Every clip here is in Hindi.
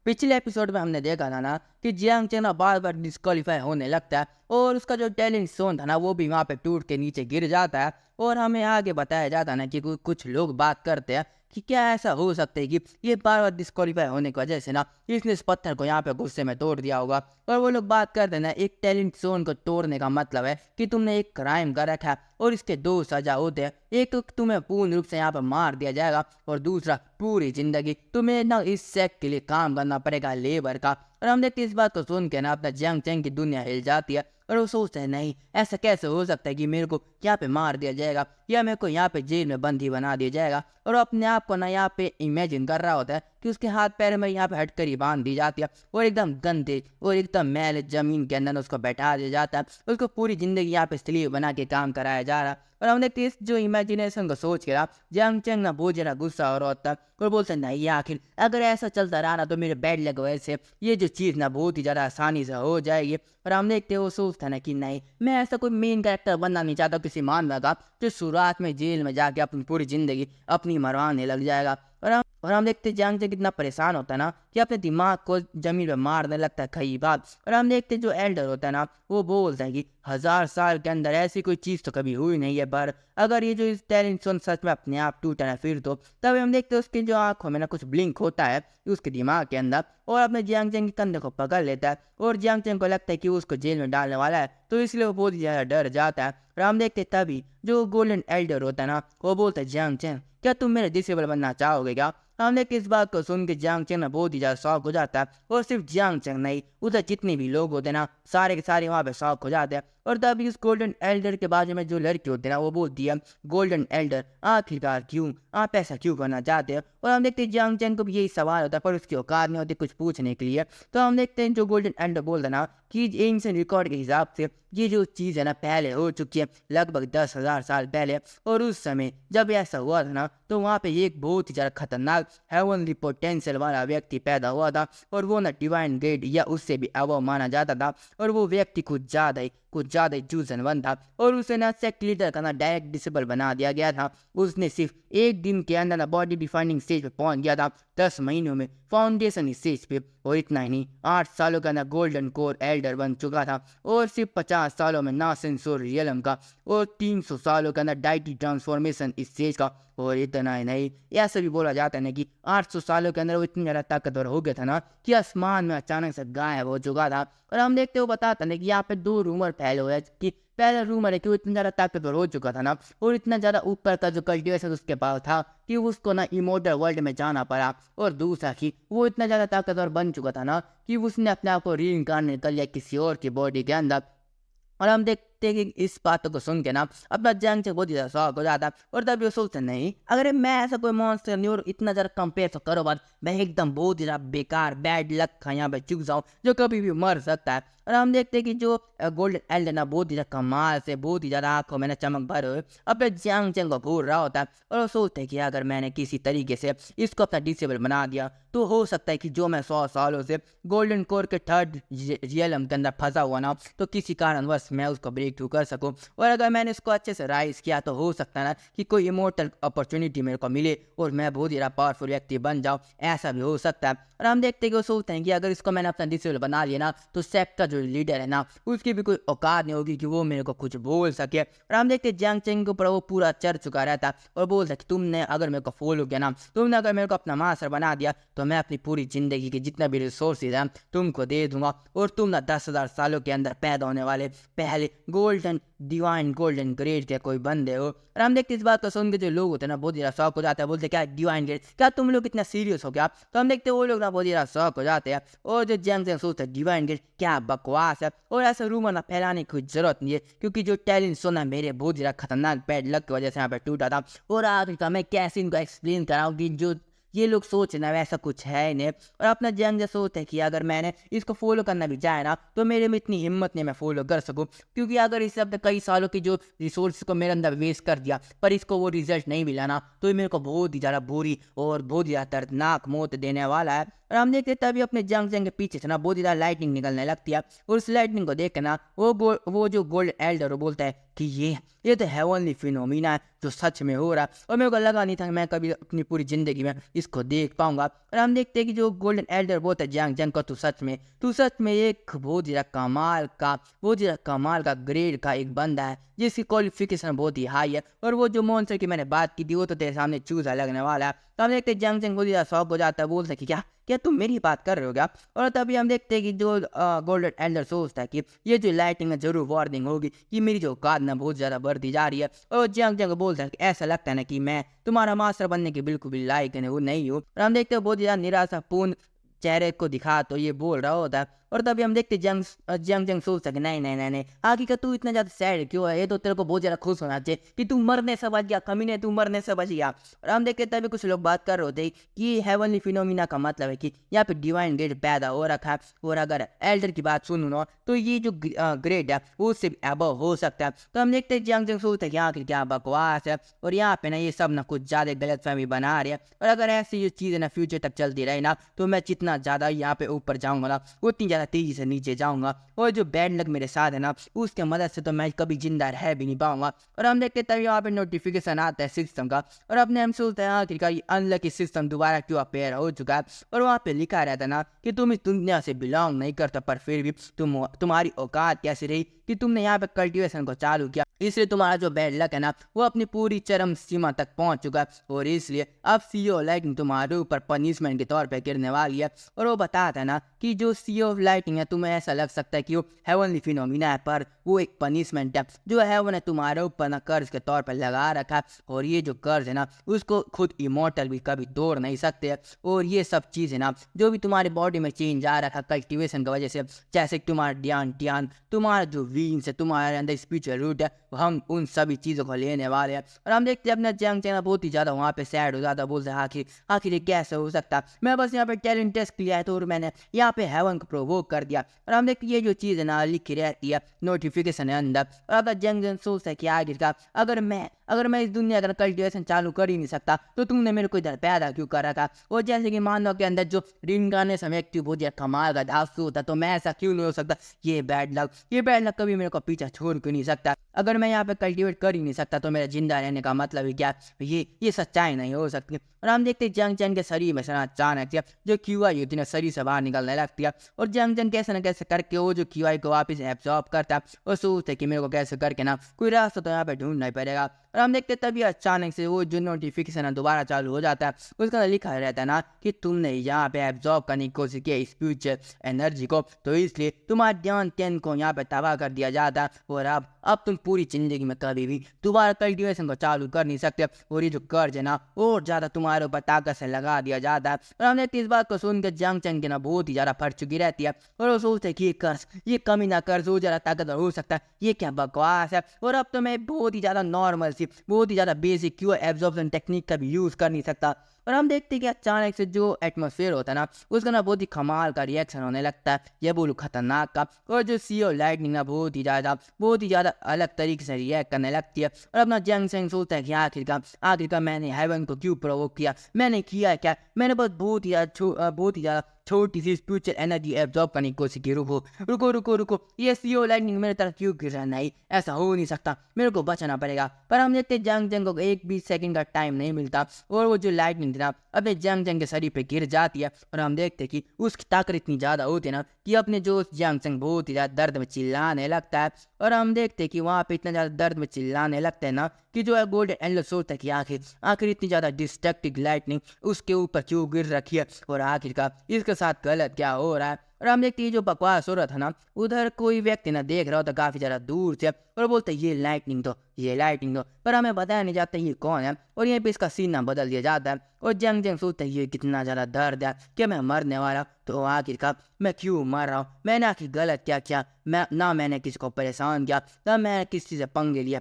पिछले एपिसोड में हमने देखा था ना कि जियांग चेन ना बार बार डिस्क्वालीफाई होने लगता है और उसका जो टैलेंट सोन था ना वो भी वहाँ पे टूट के नीचे गिर जाता है। और हमें आगे बताया जाता है ना कि कुछ लोग बात करते हैं कि क्या ऐसा हो सकता है कि ये बार बार डिस्क्वालीफाई होने की वजह से ना इसने इस पत्थर को यहाँ पे गुस्से में तोड़ दिया होगा। और वो लोग बात करते हैं ना, एक टैलेंट जोन को तोड़ने का मतलब है कि तुमने एक क्राइम कर रखा है और इसके दो सजा होते हैं। एक तो तुम्हें पूर्ण रूप से यहाँ पर मार दिया जाएगा और दूसरा पूरी जिंदगी तुम्हें ना इस सेक के लिए काम करना पड़ेगा, लेबर का। और हम देखते इस बात को सुन के ना अपना जियांग चैंग की दुनिया हिल जाती है और वो सोचते हैं नहीं, ऐसा कैसे हो सकता है कि मेरे को यहाँ पे मार दिया जाएगा या मेरे को यहाँ पे जेल में बंदी बना दिया जाएगा। और वो अपने आप को ना यहाँ पे इमेजिन कर रहा होता है कि उसके हाथ पैर में यहाँ पे हटकड़ी बांध दी जाती है और एकदम गंदे और एकदम मैले जमीन के अंदर उसको बैठा दिया जाता है। उसको पूरी जिंदगी यहाँ पे स्लीव बना के काम कराया जा रहा है। और हम देखते इस जो इमेजिनेशन को सोच के ना जियांग चैंग ना बहुत ज़्यादा गुस्सा हो रहा होता है और बोलते हैं नहीं, आखिर अगर ऐसा चलता रहा ना तो मेरे बैड लग वजह से ये जो चीज़ ना बहुत ही ज़्यादा आसानी से हो जाएगी। और हम देखते वो सोचता है ना कि नहीं, मैं ऐसा कोई मेन कैरेक्टर बनना नहीं चाहता किसी मानव का जो शुरुआत में जेल में जाके अपनी पूरी ज़िंदगी अपनी मरवाने लग जाएगा। और हम देखते जियांग चैंग कितना परेशान होता है ना कि अपने दिमाग को जमीन पे मारने लगता है कई बार। और हम देखते जो एल्डर होता है ना वो बोलता है कि 1000 साल के अंदर ऐसी कोई चीज़ तो कभी हुई नहीं है, पर अगर ये जो इस टैलेंट सच में अपने आप टूटा ना फिर तो तब हम देखते हैं उसकी जो आंखों में ना कुछ ब्लिंक होता है उसके दिमाग के अंदर और अपने जियांग चैंग के कंधे को पकड़ लेता है। और जियांग चैंग को लगता है कि वो उसको जेल में डालने वाला है, तो इसलिए वो बहुत ही ज़्यादा डर जाता है। और हम देखते तभी जो गोल्डन एल्डर होता है ना वो बोलता है जियांग चैंग, क्या तुम मेरे डिसेबल बनना चाहोगे क्या? हमने किस बात को सुन के जियांग चैंग ना बहुत ही ज़्यादा शौक हो जाता है। और सिर्फ जियांग चैंग नहीं, उधर जितने भी लोग होते हैं ना सारे के सारे वहाँ पे शौक हो जाते हैं। और तभी उस गोल्डन एल्डर के बाजू में जो लड़की होती है ना वो बोलती है, गोल्डन एल्डर आखिरकार क्यों, आप ऐसा क्यों करना चाहते हैं? और हम देखते हैं जियांग चैंग को भी यही सवाल होता है पर उसकी औकात नहीं होती कुछ पूछने के लिए। तो हम देखते हैं जो गोल्डन एल्डर बोलता है ना कि एंशिएंट रिकॉर्ड के हिसाब से ये जो चीज़ है ना पहले हो चुकी है लगभग 10,000 साल पहले। और उस समय जब ऐसा हुआ था ना तो वहाँ पे एक बहुत ही ज़्यादा खतरनाक हेवनली पोटेंशियल वाला व्यक्ति पैदा हुआ था और वो ना डिवाइन ग्रेड या उससे भी अबव माना जाता था। और वो व्यक्ति कुछ ज़्यादा ही चूजन था और उसे ना सेक्ट लीडर का ना डायरेक्ट डिसेबल बना दिया गया था। उसने सिर्फ एक दिन के अंदर ना बॉडी डिफाइनिंग स्टेज पे पहुंच गया था, 10 महीनों में फाउंडेशन स्टेज पे। और इतना ही नहीं, 8 सालों का ना गोल्डन कोर एल्डर बन चुका था और सिर्फ 50 सालों में ना सेंसोर रियलम का और 300 सालों का ना डाइटी ट्रांसफॉर्मेशन स्टेज का। और इतना ही नहीं, ऐसा भी बोला जाता है ना कि 800 सालों के अंदर वो इतनी ज़्यादा ताकतवर हो गया था ना कि आसमान में अचानक से गायब हो चुका था। और हम देखते हो बताता ना कि यहाँ पे दो रूमर फैले हुए हैं कि पहला रूमर है कि वो इतना ज़्यादा ताकतवर हो चुका था ना और इतना ज़्यादा ऊपर का जो कल्टिवेशन उसके पास था कि उसको ना इमोर्टल वर्ल्ड में जाना पड़ा। और दूसरा कि वो इतना ज़्यादा ताकतवर बन चुका था ना कि उसने अपने आप को रीइंकार्नेट कर लिया किसी और की बॉडी के अंदर। और हम देखते हैं कि इस बातों को सुन के ना अपना जंग से बहुत ज़्यादा शौक हो जाता है। और तभी वो सोचते नहीं, अगर मैं ऐसा कोई मॉन्स्टर नहीं और इतना ज़्यादा कंपेयर तो करो बात, मैं एकदम बहुत ही ज़्यादा बेकार बैड लक का यहाँ पे चूक जाऊँ जो कभी भी मर सकता है। और हम देखते हैं कि जो गोल्डन एल्डर ना बहुत ही ज़्यादा कमाल से बहुत ही ज़्यादा आंखों में ना चमक भरे हुए अपने जियांग चैंग को घूर रहा होता है। और वो सोचते हैं कि अगर मैंने किसी तरीके से इसको अपना डिसेबल बना दिया तो हो सकता है कि जो मैं 100 सालों से गोल्डन कोर के थर्ड रियलम के अंदर फंसा हुआ ना तो किसी कारणवश मैं उसको ब्रेक थ्रू कर सकूं। और अगर मैंने इसको अच्छे से राइज किया तो हो सकता है ना कि कोई इमोर्टल अपॉर्चुनिटी मेरे को मिले और मैं बहुत ज़्यादा पावरफुल व्यक्ति बन जाऊँ, ऐसा भी हो सकता है। और हम देखते हैं कि वो सोचते हैं कि अगर इसको मैंने अपना डिसेबल बना लिया ना तो सेक्ट का जो लीडर है ना उसकी भी कोई औकात नहीं होगी कि वो मेरे को कुछ बोल सके। और हम देखते हैं जियांग चैंग के ऊपर वो पूरा चढ़ चुका रहता है और बोलता है कि तुमने अगर मेरे को फॉलो किया ना, तुमने अगर मेरे को अपना मास्टर बना दिया तो मैं अपनी पूरी ज़िंदगी के जितना भी रिसोर्सेज हैं तुमको दे दूंगा और तुम ना 10,000 सालों के अंदर पैदा होने वाले पहले गोल्डन डिवाइन गोल्डन ग्रेड के कोई बंदे हो। और हम देखते इस बात को सुन के जो लोग होते हैं ना बहुत ज़्यादा शौक हो जाते हैं, बोलते क्या डिवाइन ग्रेड, क्या तुम लोग इतना सीरियस हो क्या? तो हम देखते वो लोग ना बहुत ज़्यादा शौक हो जाते हैं और जो जेम्स हैं सोचते हैं डिवाइन ग्रेड क्या बकवास है और ऐसा रूमर ना फैलाने की कोई ज़रूरत नहीं है क्योंकि जो टैलेंट सोना मेरे बहुत ज़्यादा खतरनाक बैड लक की वजह से यहाँ पे टूटा था। और आखिर मैं कैसे इनको एक्सप्लेन कराऊँ कि जो ये लोग सोच ना वैसा कुछ है ही नहीं। और अपना जंग सोचते हैं कि अगर मैंने इसको फॉलो करना भी चाहे ना तो मेरे में इतनी हिम्मत नहीं मैं फॉलो कर सकूं क्योंकि अगर इस अपने कई सालों की जो रिसोर्स को मेरे अंदर वेस्ट कर दिया पर इसको वो रिजल्ट नहीं मिला ना तो ये मेरे को बहुत ही ज़्यादा बुरी और बहुत ही ज़्यादा दर्दनाक मौत देने वाला है। और हम देखते हैं तभी अपने जंग जंग के पीछे से ना बहुत ज़्यादा लाइटनिंग निकलने लगती है। और उस लाइटनिंग को देख के ना वो जो गोल्डन एल्डर बोलता है कि ये तो हेवनली फिनोमिना है जो सच में हो रहा है, और मेरे को लगा नहीं था कि मैं कभी अपनी पूरी ज़िंदगी में इसको देख पाऊंगा। और हम देखते हैं कि जो गोल्डन एल्डर बोलता है जंग जंग को, तू सच में एक बहुत ज़्यादा कमाल का ग्रेड का एक बंदा है जिसकी क्वालिफिकेशन बहुत ही हाई है, और वो जो मॉन्स्टर की मैंने बात की थी वो तो तेरे सामने चूजा लगने वाला है। तो हम देखते हैं जंग जंग बहुत ज़्यादा शौक हो जाता है, बोलता है कि क्या क्या तुम मेरी बात कर रहे हो क्या। और तभी हम देखते हैं कि जो गोल्डन एल्डर सोचता है कि ये जो लाइटिंग है जरूर वार्निंग होगी कि मेरी जो औकात ना बहुत ज़्यादा बढ़ती जा रही है। और जंग जंग बोलता है कि ऐसा लगता है ना कि मैं तुम्हारा मास्टर बनने के बिल्कुल भी लायक नहीं हूँ। और हम देखते हैं बहुत ज़्यादा निराशापूर्ण चेहरे को दिखा तो ये बोल रहा होता है। और तभी हम देखते जंग जंग सोचता है कि नहीं, आगे का तू इतना ज़्यादा सैड क्यों है, ये तो तेरे को बहुत ज़्यादा खुश होना चाहिए कि तू मरने से बच गया, कमीने तू मरने से बच गया। और हम देखते तभी कुछ लोग बात कर रहे होते कि हेवनली फिनोमिना का मतलब है कि यहाँ पे डिवाइन ग्रेड पैदा हो रखा है, और अगर एल्डर की बात सुनूँ ना तो ये जो ग्रेड है वो उससे अबव हो सकता है। तो हम देखते हैं जंग जंग सोचते हैं कि आखिर क्या बकवास है, और यहाँ पे ना ये सब ना कुछ ज़्यादा गलतफहमी बना रही है, और अगर ऐसी ये चीज़ें ना फ्यूचर तक चलती रही ना तो मैं जितना ज़्यादा यहाँ पे ऊपर जाऊँगा ना उतनी ज़्यादा तेज़ी से नीचे जाऊँगा, और जो बैड लक मेरे साथ है ना उसके मदद से तो मैं कभी जिंदा रह भी नहीं पाऊंगा। और हम देखते तभी यहाँ पे नोटिफिकेशन आता है सिस्टम का, और अपने हम सोचते हैं आखिरकार ये अनलकी सिस्टम दोबारा क्यों अपेयर हो चुका है। और वहाँ पे लिखा रहता है ना कि तुम इस दुनिया से बिलोंग नहीं करता, पर फिर भी तुम्हारी औकात कैसी रही कि तुमने यहाँ पे कल्टीवेशन को चालू किया, इसलिए तुम्हारा जो बैड लक है ना वो अपनी पूरी चरम सीमा तक पहुंच चुका है, और इसलिए अब सीईओ लाइटिंग तुम्हारे ऊपर पनिशमेंट के तौर पे गिरने वाली है। और वो बताता है ना कि जो सीईओ लाइटिंग है तुम्हें ऐसा लग सकता है कि वो हेवनली फिनोमिना है, पर वो एक पनिशमेंट है जो हेवन ने तुम्हारे ऊपर ना कर्ज के तौर पर लगा रखा है, और ये जो कर्ज है ना उसको खुद इमोर्टल भी कभी तोड़ नहीं सकते। और ये सब चीज़ें ना जो भी तुम्हारी बॉडी में चेंज आ रखा कल्टिवेशन की वजह से, जैसे तुम्हारा ध्यान तुम्हारा जो वीन्स है, तुम्हारे अंदर स्पिरिचुअल रूट है, हम उन सभी चीज़ों को लेने वाले हैं। और हम देखते हैं अपना जंग चैना बहुत ही ज़्यादा वहाँ पे सैड हो जाता, बोलते हैं आखिर ये कैसे हो सकता, मैं बस यहाँ पे टैलेंट टेस्ट किया है तो और मैंने यहाँ पे हेवन को प्रोवोक कर दिया। और हम देखते ये जो चीज़ है ना लिखी रहती है नोटिफिकेशन है अंदर, और अपना जंग सोचता है कि आखिरकार अगर मैं इस दुनिया का कल्टिवेशन चालू कर ही नहीं सकता तो तुमने मेरे को इधर पैदा क्यों कर रखा। और जैसे कि मानव के अंदर जो रिनकार्नेशन व्यक्ति बहुत ज़्यादा कमाल का धांसू होता, तो मैं ऐसा क्यों नहीं हो सकता। ये बैड लक कभी मेरे को पीछा छोड़ क्यों नहीं सकता। अगर मैं यहाँ पे कल्टिवेट कर ही नहीं सकता तो मेरा जिंदा रहने का मतलब ही क्या, ये सच्चाई नहीं हो सकती। और हम देखते जंग जंग के शरीर में से अचानक से जो क्यूआई होती है शरीर से बाहर निकलने लगती है, और जंग जंग कैसे न कैसे करके वो जो क्यूआई को वापस एब्जॉर्ब करता है, और सोचते कि मेरे को कैसे करके ना कोई रास्ता तो यहाँ पे ढूंढना ही पड़ेगा। और हम देखते तभी अचानक से वो जो नोटिफिकेशन है दोबारा चालू हो जाता है, उसका लिखा रहता है ना कि तुमने यहाँ पे एब्जॉर्ब करने की कोशिश की स्पिरिचुअल एनर्जी को, तो इसलिए तुम्हारा ध्यान को यहाँ पे तबाह कर दिया जाता है, और अब तुम पूरी जिंदगी में कभी भी दोबारा कल्टिवेशन को चालू कर नहीं सकते, और ये जो कर्ज है ना और ज़्यादा तुम्हारे ऊपर ताकत से लगा दिया जाता है। और हमने इस बात को सुनकर जंग चंग के ना बहुत ही ज़्यादा फट चुकी रहती है, और वो सोचते हैं कि ये कमी ना कर्ज हो ज़्यादा ताकतवर हो सकता है, ये क्या बकवास है, और अब तो मैं बहुत ही ज़्यादा नॉर्मल सी बहुत ही ज़्यादा बेसिक क्यू एब्जॉर्प्शन टेक्निक का भी यूज़ कर नहीं सकता। और हम देखते हैं कि अचानक से जो एटमॉस्फेयर होता है ना उसका ना बहुत ही कमाल का रिएक्शन होने लगता है, ये बोलूँ खतरनाक का। और जो सीईओ लाइटनिंग ना बहुत ही ज़्यादा अलग तरीके से रिएक्ट करने लगती है। और अपना जंग सेंग सोचता है कि आखिरकार मैंने हेवन को क्यों प्रोवोक किया, मैंने किया क्या, मैंने बस बहुत ही ज़्यादा छोटी सी स्पिरिचुअल एनर्जी एब्जॉर्ब करने की कोशिश की। रुको, ये सीईओ लाइटनिंग मेरे तरफ क्यों गिर रहा है, नहीं ऐसा हो नहीं सकता, मेरे को बचाना पड़ेगा। पर हम देखते जंग को एक भी सेकंड का टाइम नहीं मिलता, और वो जो लाइटनिंग थी ना अपने जंग के शरीर पे गिर जाती है। और हम देखते कि उसकी ताकत इतनी ज़्यादा होती है ना कि अपने जो जंग बहुत ही ज़्यादा दर्द में चिल्लाने लगता है। और हम देखते कि वहाँ पे इतना ज़्यादा दर्द में चिल्लाने लगता है ना कि जो है गोल्डन एंजल सोचता है कि आखिर इतनी ज़्यादा डिस्ट्रक्टिव लाइटनिंग उसके ऊपर क्यों गिर रखी है, और आखिरकार इसके साथ गलत क्या हो रहा है। और हम देखते हैं जो बकवास हो रहा था ना उधर कोई व्यक्ति ना देख रहा होता काफ़ी ज़्यादा दूर से, और बोलते ये लाइटनिंग तो, पर हमें बताया नहीं जाता ये कौन है, और यहीं पे इसका सीना बदल दिया जाता है। और जंग सोचता है ये कितना ज़्यादा दर्द है कि मैं मरने वाला, तो आखिरकार मैं क्यों मर रहा हूँ, मैंने आखिर गलत क्या किया, मैंने किसी को परेशान किया, ना मैंने किसी से पंगे लिया,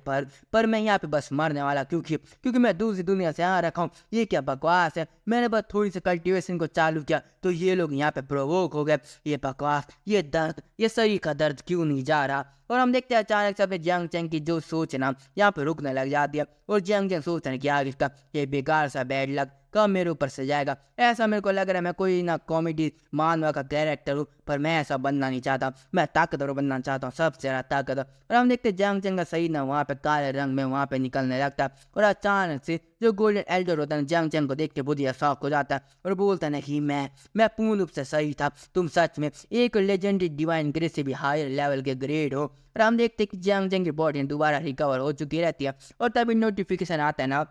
पर मैं यहाँ पे बस मरने वाला क्योंकि मैं दूसरी दुनिया से आ रखा हूँ। ये क्या बकवास है, मैंने बस थोड़ी सी कल्टिवेशन को चालू किया तो ये लोग यहाँ पे प्रोवोक हो गए, ये बकवास, ये दर्द, ये शरीर का दर्द क्यों नहीं जा रहा। और हम देखते हैं अचानक से अपने जंग चंग की जो सोच है ना यहाँ पे रुकने लग जाती है, और जंग सोचते हैं कि आखिरकार ये बेकार सा बैड लक कब मेरे ऊपर से जाएगा। ऐसा मेरे को लग रहा है मैं कोई ना कॉमेडी मानवा का कैरेक्टर हूँ, पर मैं ऐसा बनना नहीं चाहता। मैं ताकतवर बनना चाहता हूँ, सबसे ज़्यादा ताकतवर। और हम देखते जंग चंग का सही ना वहाँ पे काले रंग में वहाँ पे निकलने लगता है, और अचानक से जो गोल्डन एल्डर होता है जंग चंग को देख के बुढ़िया शौक हो जाता है और बोलता है ना कि मैं पूर्ण रूप से सही था, तुम सच में एक लेजेंडरी डिवाइन ग्रेस से भी हायर लेवल के ग्रेड हो। और हम देखते हैं कि जंग चंग की बॉडी दोबारा रिकवर हो चुकी रहती है, और तभी नोटिफिकेशन आता है ना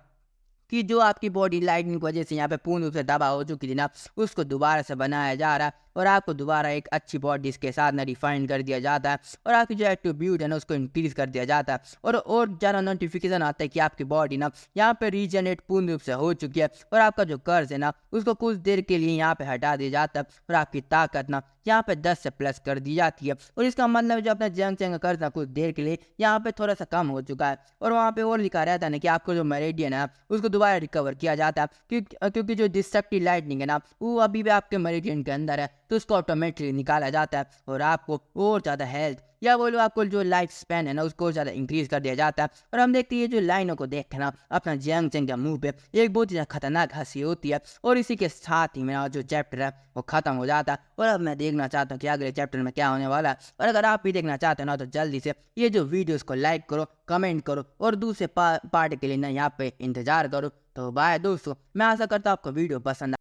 कि जो आपकी बॉडी लाइटनिंग की वजह से यहाँ पे पूर्ण रूप से तबाह हो चुकी थी ना, उसको दोबारा से बनाया जा रहा है, और आपको दोबारा एक अच्छी बॉडी इसके साथ ना रिफाइन कर दिया जाता है, और आपकी जो एट्रीब्यूट है ना उसको इंक्रीज कर दिया जाता है, और ज़्यादा नोटिफिकेशन आता है कि आपकी बॉडी ना यहाँ पे रीजनरेट पूर्ण रूप से हो चुकी है, और आपका जो कर्ज है ना उसको कुछ देर के लिए यहाँ पे हटा दिया जाता है, और आपकी ताकत ना यहाँ पे 10 से प्लस कर दी जाती है। और इसका मतलब जो अपना जंग चंग कर्ज ना कुछ देर के लिए यहाँ पे थोड़ा सा कम हो चुका है, और वहाँ पे और लिखा रहता है ना कि आपको जो मेरिडियन है उसको दोबारा रिकवर किया जाता है, क्योंकि जो डिस्ट्रक्टिव लाइटनिंग है ना वो अभी भी आपके मेरिडियन के अंदर है, तो उसको ऑटोमेटिकली निकाला जाता है, और आपको और ज़्यादा हेल्थ या बोलो आपको जो लाइफ स्पैन है ना उसको ज़्यादा इंक्रीज कर दिया जाता है। और हम देखते हैं ये जो लाइनों को देख के ना अपना जंग चंग के मुंह पे एक बहुत ही खतरनाक हंसी होती है, और इसी के साथ ही मेरा जो चैप्टर है वो खत्म हो जाता है। और अब मैं देखना चाहता हूँ कि अगले चैप्टर में क्या होने वाला है, और अगर आप भी देखना चाहते हो ना तो जल्दी से ये जो वीडियोस को लाइक करो, कमेंट करो, और दूसरे पार्ट के लिए ना यहाँ पे इंतजार करो। तो बाय दोस्तों, मैं आशा करता हूँ आपको वीडियो पसंद